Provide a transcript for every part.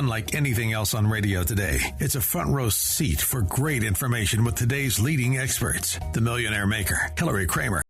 Unlike anything else on radio today, it's a front row seat for great information with today's leading experts. The Millionaire Maker, Hilary Kramer.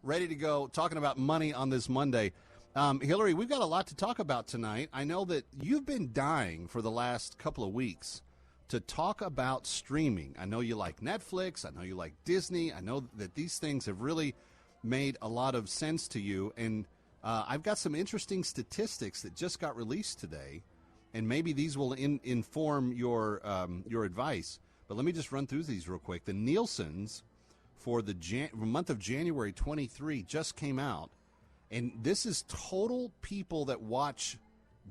Ready to go, talking about money on this Monday. Hilary, we've got a lot to talk about tonight. I know that you've been dying for the last couple of weeks to talk about streaming. I know you like Netflix. I know you like Disney. I know that these things have really made a lot of sense to you. And I've got some interesting statistics that just got released today, and maybe these will inform your advice. But let me just run through these real quick. The Nielsen's for the month of January 23 just came out, and this is total people that watch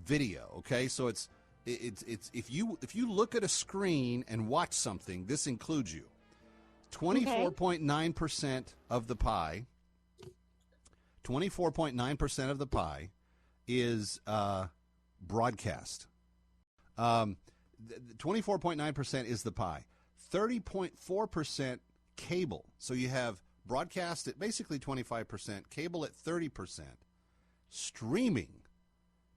video. Okay, so it's if you look at a screen and watch something, this includes you. 24.9% of the pie. 24.9% of the pie is broadcast. 24.9% is the pie. 30.4% cable. So you have broadcast at basically 25%, cable at 30%. Streaming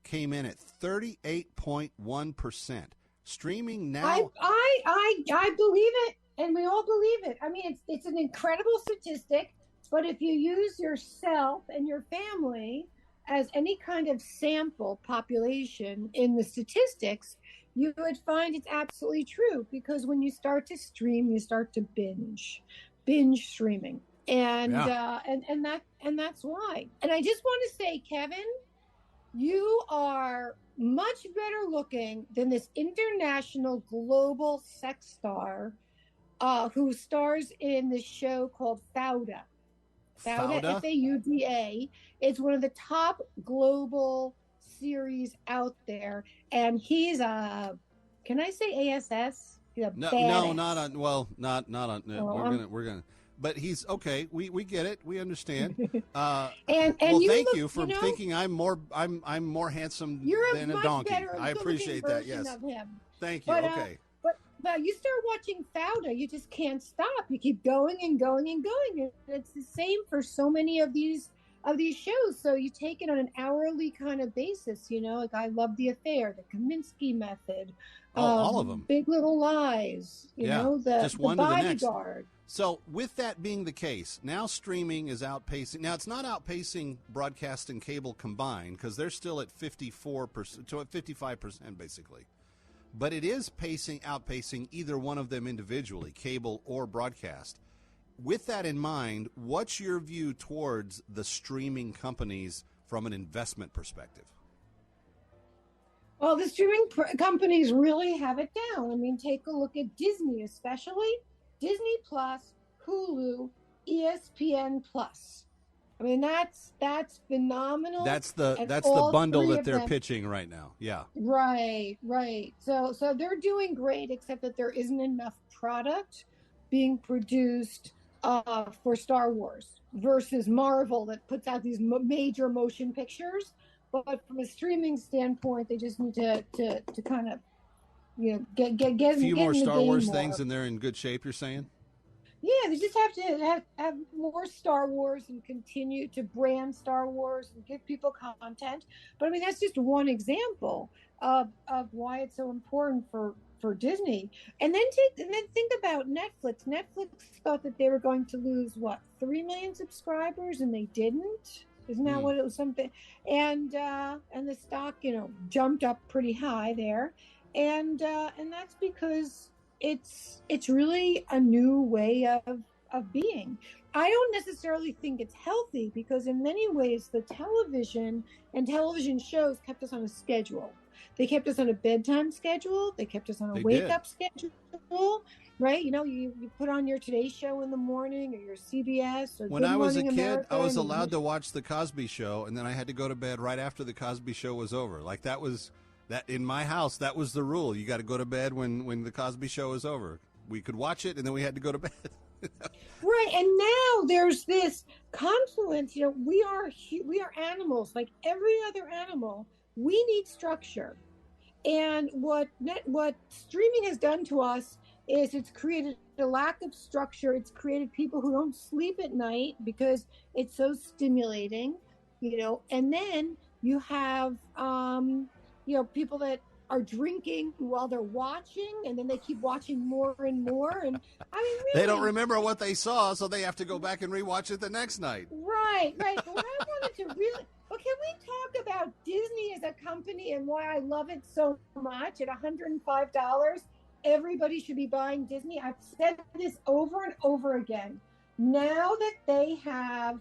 came in at 38.1%. Streaming now. I believe it, and we all believe it. I mean, it's an incredible statistic, but if you use yourself and your family as any kind of sample population in the statistics, you would find it's absolutely true, because when you start to stream, you start to binge streaming, and that's why. And I just want to say, Kevin, you are much better looking than this international global sex star who stars in this show called Fauda. Fauda, F-A-U-D-A. It's one of the top global series out there, and he's can I say ASS? He's not on. We're gonna. But he's okay. We get it. We understand. And thank you for thinking I'm more handsome than a donkey. I appreciate that. Yes. Thank you. Okay. But you start watching Fauda, you just can't stop. You keep going and going and going. And it's the same for so many of these shows. So you take it on an hourly kind of basis, like I Love the Affair, the Kaminsky Method, all of them, Big Little Lies, just one the to the next. Bodyguard. So with that being the case, now streaming is outpacing. Now it's not outpacing broadcast and cable combined, because they're still at 54%, to 55% basically. But it is outpacing either one of them individually, cable or broadcast. With that in mind, what's your view towards the streaming companies from an investment perspective? Well, the streaming companies really have it down. I mean, take a look at Disney, especially Disney Plus, Hulu, ESPN Plus. I mean, that's phenomenal. That's the bundle that they're pitching right now. Yeah. Right. So they're doing great, except that there isn't enough product being produced for Star Wars versus Marvel that puts out these major motion pictures. But from a streaming standpoint, they just need to kind of get a few more Star Wars more things, and they're in good shape. You're saying? Yeah, they just have to have more Star Wars and continue to brand Star Wars and give people content. But I mean, that's just one example of why it's so important for Disney. And then think about Netflix. Netflix thought that they were going to lose 3 million subscribers, and they didn't. Isn't that what it was? Something, and the stock jumped up pretty high there, and that's because it's really a new way of being. I don't necessarily think it's healthy, because in many ways the television and television shows kept us on a schedule. They kept us on a bedtime schedule. They kept us on a wake-up schedule, right? You put on your Today Show in the morning, or your CBS, or when I was a kid, I was allowed to watch the Cosby Show, and then I had to go to bed right after the Cosby Show was over. Like that in my house, that was the rule. You got to go to bed when the Cosby Show was over. We could watch it, and then we had to go to bed. Right, and now there's this confluence. We are animals, like every other animal. We need structure, and what streaming has done to us is it's created a lack of structure. It's created people who don't sleep at night because it's so stimulating, And then you have people that are drinking while they're watching, and then they keep watching more and more. And I mean, They really, don't remember what they saw, so they have to go back and rewatch it the next night. right. But what I wanted to really, well, can we talk about Disney as a company and why I love it so much? At $105, everybody should be buying Disney. I've said this over and over again. Now that they have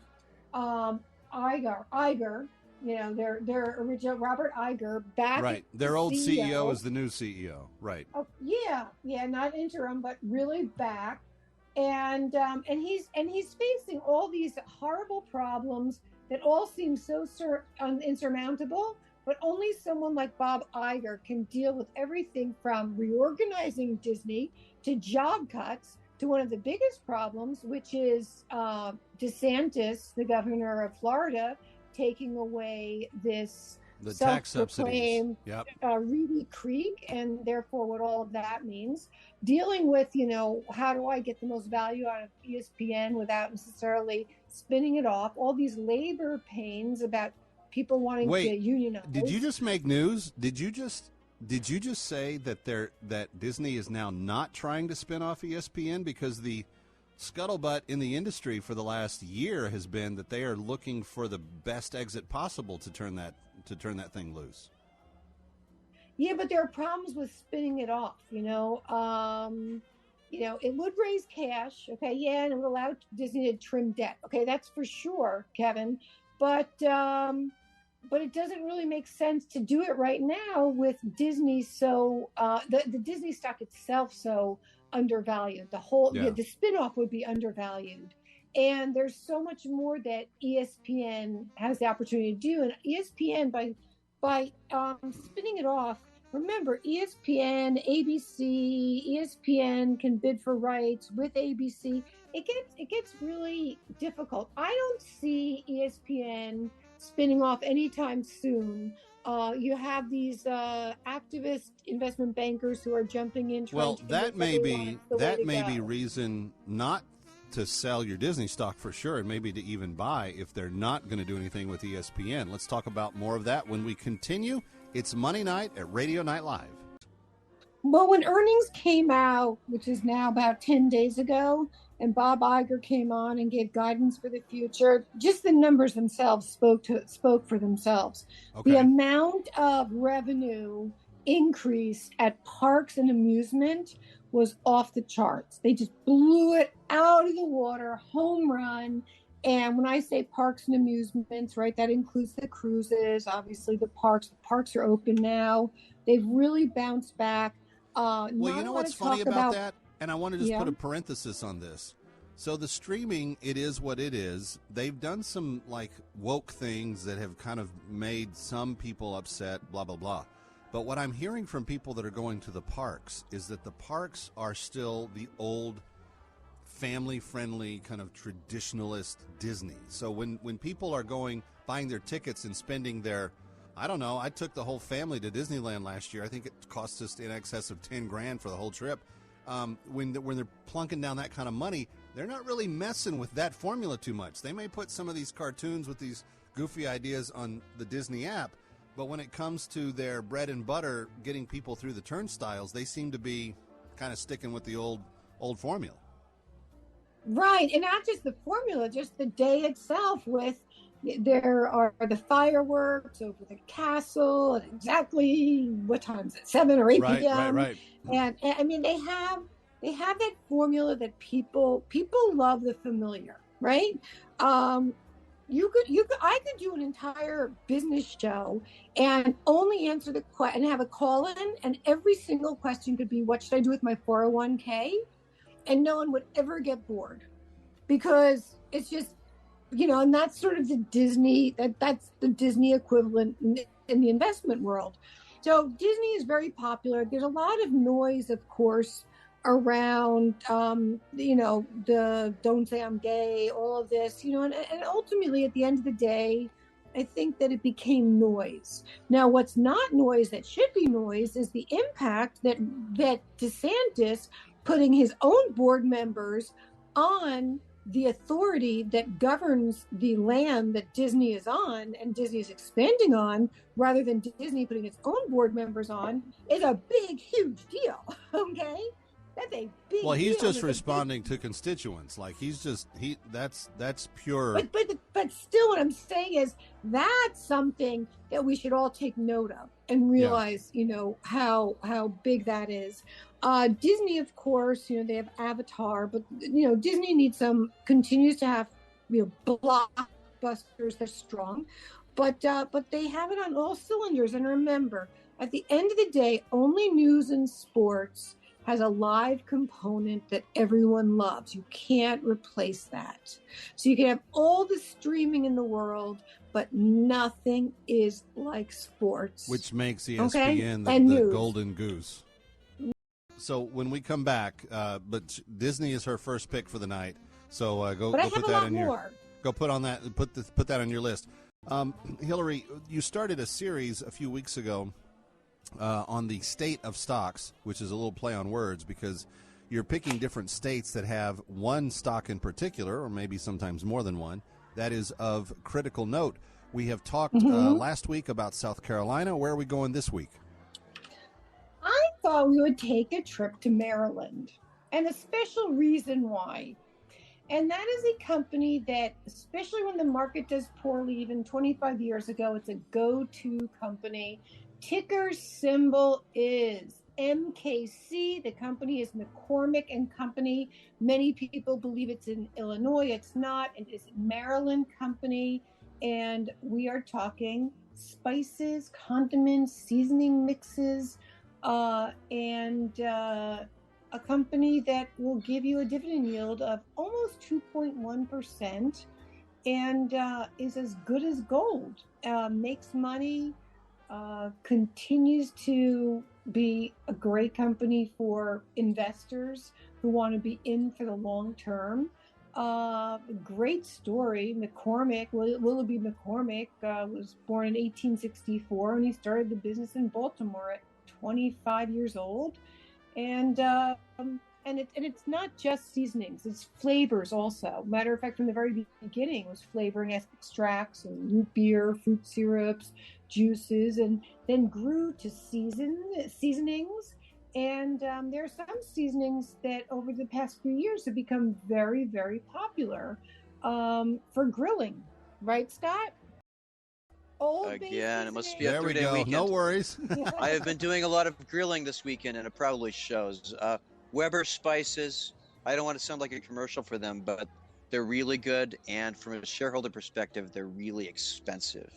Iger, their original Robert Iger back. Right. Their old CEO is the new CEO. Right. Oh, yeah, not interim, but really back. And he's facing all these horrible problems that all seem so insurmountable, but only someone like Bob Iger can deal with everything from reorganizing Disney to job cuts to one of the biggest problems, which is DeSantis, the governor of Florida, taking away this the tax subsidies, Reedy Creek, and therefore what all of that means. Dealing with, how do I get the most value out of ESPN without necessarily spinning it off? All these labor pains about people wanting to unionize. Did you just make news? Did you just say that Disney is now not trying to spin off ESPN? Because the scuttlebutt in the industry for the last year has been that they are looking for the best exit possible to turn that thing loose. Yeah, but there are problems with spinning it off. It would raise cash. Okay, yeah, and it would allow Disney to trim debt. Okay, that's for sure, Kevin. But it doesn't really make sense to do it right now with Disney. So the Disney stock itself so undervalued. The spinoff would be undervalued. And there's so much more that ESPN has the opportunity to do. And ESPN, by spinning it off, remember, ESPN, ABC, ESPN can bid for rights with ABC. It gets really difficult. I don't see ESPN spinning off anytime soon. You have these activist investment bankers who are jumping in. That may be reason not to sell your Disney stock for sure, and maybe to even buy if they're not going to do anything with ESPN. Let's talk about more of that when we continue. It's Money Night at Radio Night Live. Well, when earnings came out, which is now about 10 days ago, and Bob Iger came on and gave guidance for the future, just the numbers themselves spoke for themselves. Okay. The amount of revenue increase at parks and amusement was off the charts. They just blew it out of the water, home run. And when I say parks and amusements, right, that includes the cruises, obviously the parks. The parks are open now. They've really bounced back. Well, you know what's funny about that? And I want to just put a parenthesis on this. So the streaming, it is what it is. They've done some woke things that have kind of made some people upset, blah, blah, blah. But what I'm hearing from people that are going to the parks is that the parks are still the old family-friendly kind of traditionalist Disney. So when people are buying their tickets and spending their, I don't know, I took the whole family to Disneyland last year. I think it cost us in excess of $10,000 for the whole trip. When they're plunking down that kind of money, they're not really messing with that formula too much. They may put some of these cartoons with these goofy ideas on the Disney app, but when it comes to their bread and butter, getting people through the turnstiles, they seem to be kind of sticking with the old formula. Right, and not just the formula, just the day itself. There are the fireworks over the castle at exactly what time is it? 7 or 8 p.m. Right. And I mean, they have that formula that people love the familiar, right? I could do an entire business show and only answer the question and have a call in, and every single question could be, what should I do with my 401k? And no one would ever get bored, because it's just, and that's sort of the Disney, that's the Disney equivalent in the investment world. So Disney is very popular. There's a lot of noise, of course, around, the don't say I'm gay, all of this, and ultimately at the end of the day, I think that it became noise. Now, what's not noise that should be noise is the impact that DeSantis putting his own board members on the authority that governs the land that Disney is on and Disney is expanding on, rather than Disney putting its own board members on, is a big, huge deal. Okay? That's a big Well, he's deal. just responding to constituents. Like that's pure. But still, what I'm saying is that's something that we should all take note of and realize, how big that is. Disney, of course, they have Avatar, but Disney continues to have blockbusters. They're strong, but they have it on all cylinders. And remember, at the end of the day, only news and sports has a live component that everyone loves. You can't replace that. So you can have all the streaming in the world, but nothing is like sports. Which makes ESPN the golden goose. So when we come back, but Disney is her first pick for the night. So go put that in your put that on your list. Hilary, you started a series a few weeks ago on the state of stocks, which is a little play on words because you're picking different states that have one stock in particular, or maybe sometimes more than one, that is of critical note. We have talked last week about South Carolina. Where are we going this week? I thought we would take a trip to Maryland, and a special reason why. And that is a company that, especially when the market does poorly, even 25 years ago, it's a go-to company. Ticker symbol is MKC. The company is McCormick and Company. Many people believe it's in Illinois. It's not. It is a Maryland company. And we are talking spices, condiments, seasoning mixes, and a company that will give you a dividend yield of almost 2.1% and is as good as gold. Makes money. Continues to be a great company for investors who want to be in for the long term. Great story. McCormick, Willoughby McCormick, was born in 1864, and he started the business in Baltimore at 25 years old. And it's not just seasonings; it's flavors also. Matter of fact, from the very beginning, it was flavoring extracts and root beer, fruit syrups, juices, and then grew to seasonings. And there are some seasonings that over the past few years have become very, very popular for grilling. Right, Scott? Again, it must be a 3-day weekend. No worries. I have been doing a lot of grilling this weekend, and it probably shows. Weber Spices, I don't want to sound like a commercial for them, but they're really good, and from a shareholder perspective, they're really expensive,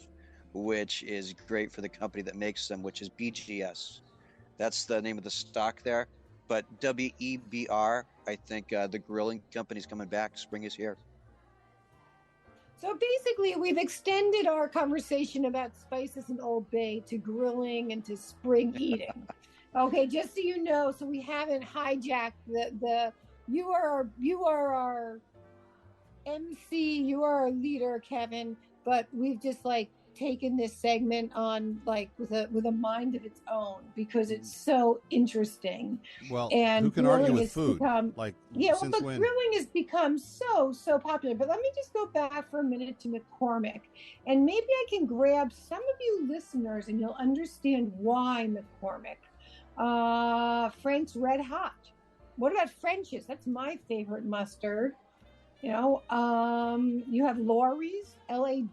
which is great for the company that makes them, which is BGS. That's the name of the stock there. But WEBR, I think the grilling company's coming back. Spring is here. So basically, we've extended our conversation about spices and Old Bay to grilling and to spring eating. Okay, just so you know, so we haven't hijacked the you are our MC, you are our leader, Kevin, but we've just taken this segment on with a mind of its own because it's so interesting. Well, and who can argue with food? But grilling has become so popular. But let me just go back for a minute to McCormick, and maybe I can grab some of you listeners, and you'll understand why McCormick. Frank's Red Hot. What about French's? That's my favorite mustard. You have Lawry's, Lawyrs.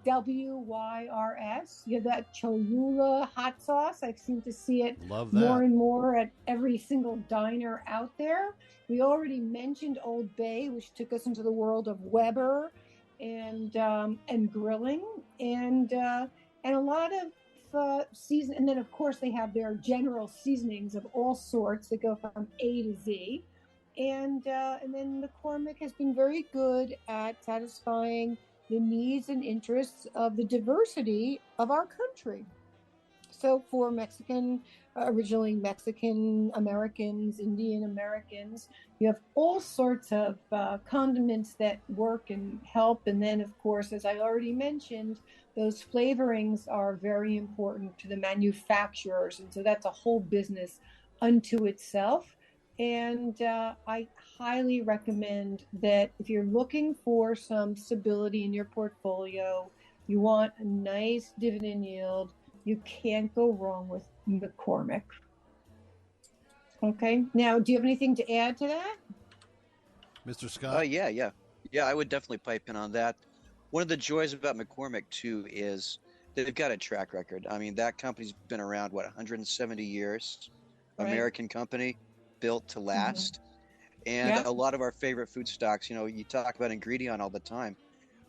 You have that Cholula hot sauce. I seem to see it more and more at every single diner out there. We already mentioned Old Bay, which took us into the world of Weber and grilling and a lot of season. And then of course they have their general seasonings of all sorts that go from A to Z. And then McCormick has been very good at satisfying the needs and interests of the diversity of our country. So for originally Mexican Americans, Indian Americans, you have all sorts of condiments that work and help. And then, of course, as I already mentioned, those flavorings are very important to the manufacturers. And so that's a whole business unto itself. And I highly recommend that if you're looking for some stability in your portfolio, you want a nice dividend yield, you can't go wrong with McCormick. Okay. Now, do you have anything to add to that? Mr. Scott? Yeah. I would definitely pipe in on that. One of the joys about McCormick too is that they've got a track record. I mean, that company's been around 170 years. Right. American company, built to last. And Yeah. a lot of our favorite food stocks, you talk about Ingredion all the time.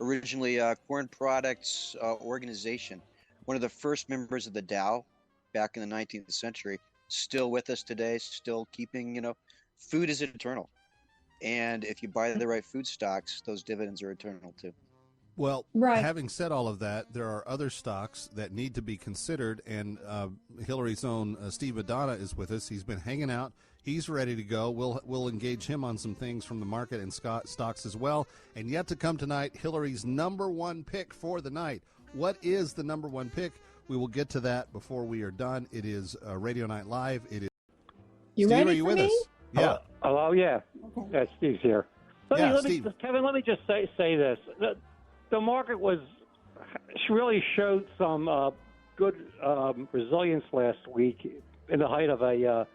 Originally, Corn Products Organization, one of the first members of the Dow back in the 19th century, still with us today, still keeping, food is eternal. And if you buy the right food stocks, those dividends are eternal too. Well, Right. having said all of that, there are other stocks that need to be considered, and Hillary's own Steve Madonna is with us. He's been hanging out. He's ready to go. We'll engage him on some things from the market and stocks as well. And yet to come tonight, Hillary's number one pick for the night. What is the number one pick? We will get to that before we are done. It is Radio Night Live. It is. You Steve, ready are you for with me? us? Yeah. Hello, yeah. Okay. Yeah, Steve's here. Steve. Kevin, let me just say this. The market really showed some good resilience last week in the height of a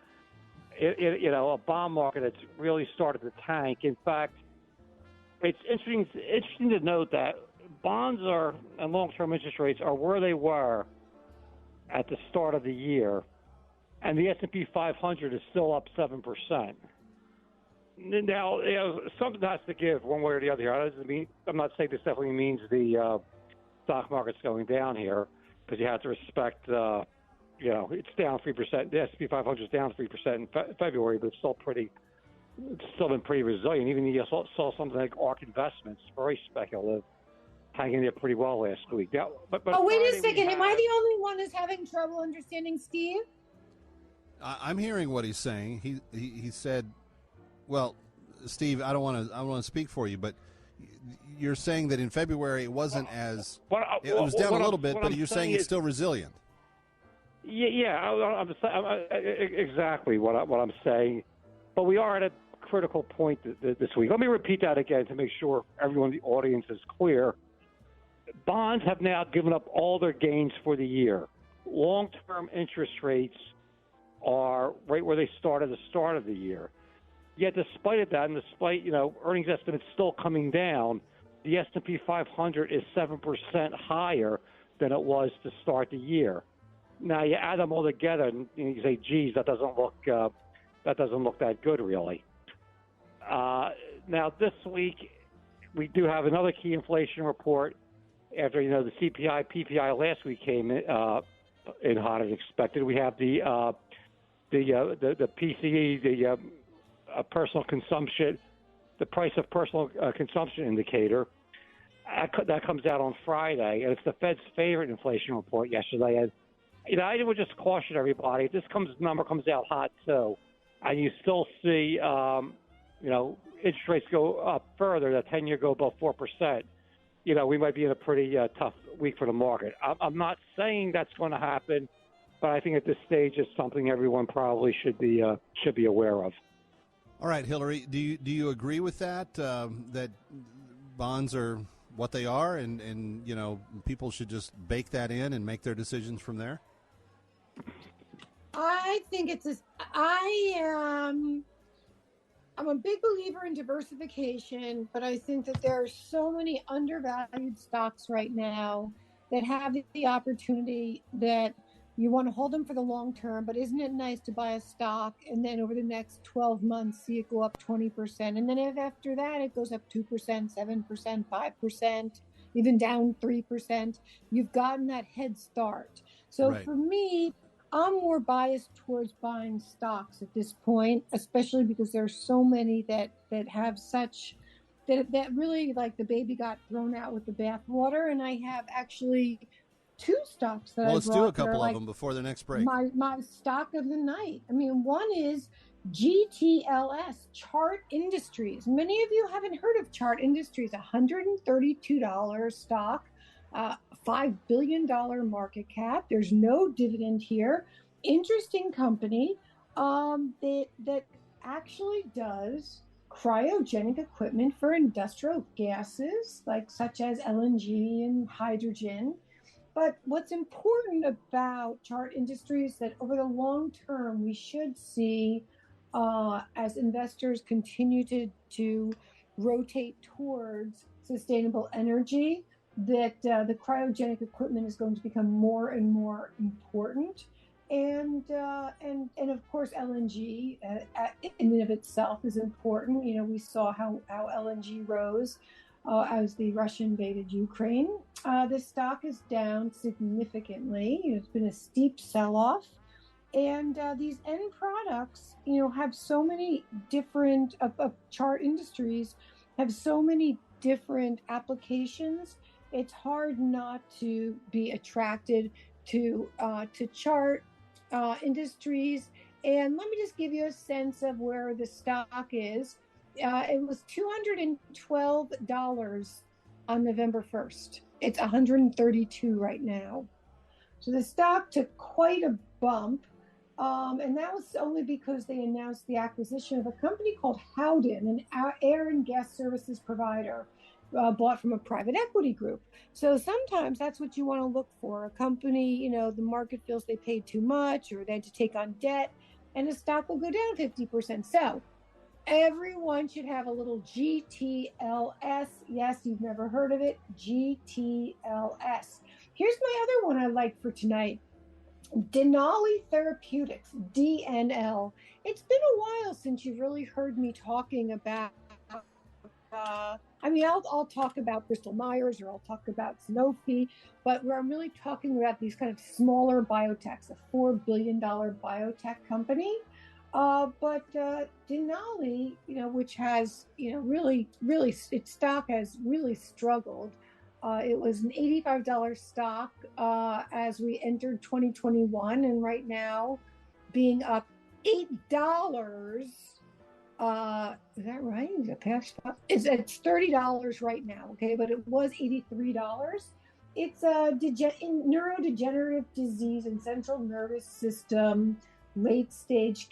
bond market that's really started to tank. In fact, it's interesting to note that bonds and long-term interest rates are where they were at the start of the year, and the S&P 500 is still up 7%. Now, something has to give one way or the other here. I'm not saying this definitely means the stock market's going down here, because you have to respect, it's down 3%. The S&P 500 is down 3% in February, but it's still been pretty resilient. Even you saw something like ARK Investments, very speculative, hanging there pretty well last week. Now, but wait a second. Am I the only one who's having trouble understanding Steve? I'm hearing what he's saying. He said, well, Steve, I don't want to speak for you, but you're saying that in February it wasn't as it was down a little bit, but you're saying it's still resilient. I'm exactly what I'm saying. But we are at a critical point this week. Let me repeat that again to make sure everyone in the audience is clear. Bonds have now given up all their gains for the year. Long-term interest rates are right where they started at the start of the year. Yet despite that, and despite, earnings estimates still coming down, the S&P 500 is 7% higher than it was to start the year. Now you add them all together and you say, geez, that doesn't look that good, really. Now this week, we do have another key inflation report after, the CPI, PPI last week came in hotter than expected. We have the PCE, the personal consumption, the price of personal consumption indicator. That comes out on Friday, and it's the Fed's favorite inflation report yesterday. And I would just caution everybody: if this number comes out hot too, and you still see, interest rates go up further, the 10-year go above 4%. We might be in a pretty tough week for the market. I'm not saying that's going to happen, but I think at this stage it's something everyone probably should be aware of. All right, Hillary, do you agree with that? That bonds are what they are, and people should just bake that in and make their decisions from there? I think I'm a big believer in diversification, but I think that there are so many undervalued stocks right now that have the opportunity that you want to hold them for the long term, but isn't it nice to buy a stock and then over the next 12 months see it go up 20%? And then if after that it goes up 2%, 7%, 5%, even down 3%, you've gotten that head start. So Right. For me, I'm more biased towards buying stocks at this point, especially because there's so many that have such that really, like, the baby got thrown out with the bathwater. And I have actually two stocks that Well, I let's brought do a that are couple like of them before the next break. my stock of the night. I mean, one is GTLS, Chart Industries. Many of you haven't heard of Chart Industries, $132 stock, $5 billion market cap. There's no dividend here. Interesting company that actually does cryogenic equipment for industrial gases, like such as LNG and hydrogen. But what's important about Chart Industries that over the long term, we should see as investors continue to rotate towards sustainable energy, that the cryogenic equipment is going to become more and more important. And of course, LNG in and of itself is important. You know, we saw how LNG rose as the Russia invaded Ukraine. The stock is down significantly. It's been a steep sell-off, and these end products, have so many different Chart Industries have so many different applications. It's hard not to be attracted to Chart Industries. And let me just give you a sense of where the stock is. It was $212 on November 1st. It's $132 right now. So the stock took quite a bump. And that was only because they announced the acquisition of a company called Howden, an air and gas services provider, bought from a private equity group. So sometimes that's what you want to look for. A company, the market feels they paid too much or they had to take on debt, and the stock will go down 50%. So everyone should have a little GTLS. Yes, you've never heard of it. GTLS. Here's my other one I like for tonight. Denali Therapeutics, DNL. It's been a while since you've really heard me talking about I'll talk about Bristol Myers, or I'll talk about Sanofi, but where I'm really talking about these kind of smaller biotechs, a $4 billion biotech company. But Denali, which has, really, its stock has really struggled. It was an $85 stock as we entered 2021, and right now being up $8. Is that right? Is it past? It's $30 right now, okay? But it was $83. It's a neurodegenerative disease and central nervous system late-stage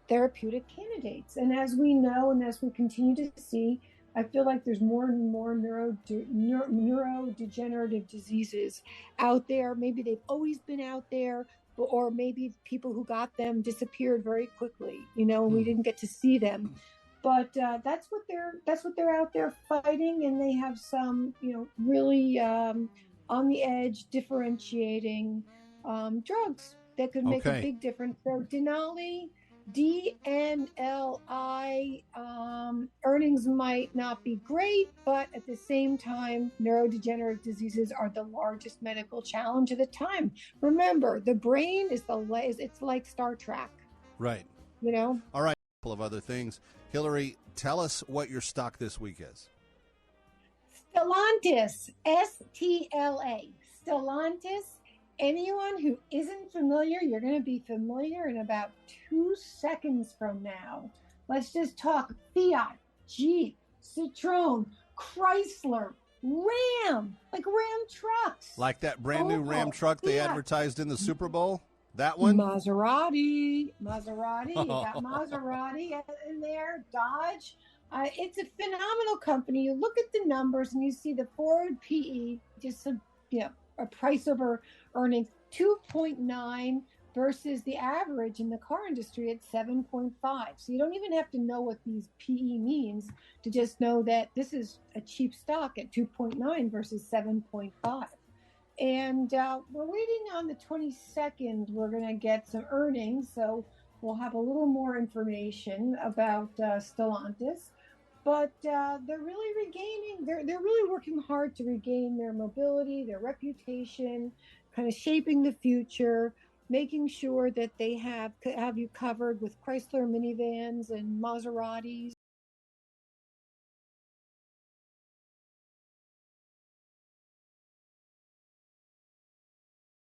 therapeutic candidates. And as we know, and as we continue to see, I feel like there's more and more neurodegenerative diseases out there. Maybe they've always been out there, or maybe people who got them disappeared very quickly, and we didn't get to see them. But that's what they're out there fighting, and they have some, really on the edge, differentiating drugs that could make a big difference. So Denali, DNLI, earnings might not be great, but at the same time, neurodegenerative diseases are the largest medical challenge of the time. Remember, the brain is it's like Star Trek. Right. All right. A couple of other things. Hilary, tell us what your stock this week is. Stellantis, STLA. Stellantis. Anyone who isn't familiar, you're going to be familiar in about 2 seconds from now. Let's just talk Fiat, Jeep, Citroen, Chrysler, Ram, like Ram trucks. Like that brand new Ram truck they advertised in the Super Bowl? That one? Maserati. You got Maserati in there, Dodge. It's a phenomenal company. You look at the numbers and you see the forward PE, just a price over earnings, 2.9 versus the average in the car industry at 7.5. So you don't even have to know what these PE means to just know that this is a cheap stock at 2.9 versus 7.5. And we're waiting on the 22nd. We're going to get some earnings, so we'll have a little more information about Stellantis. But they're really regaining, they're really working hard to regain their mobility, their reputation, kind of shaping the future, making sure that they have you covered with Chrysler minivans and Maseratis.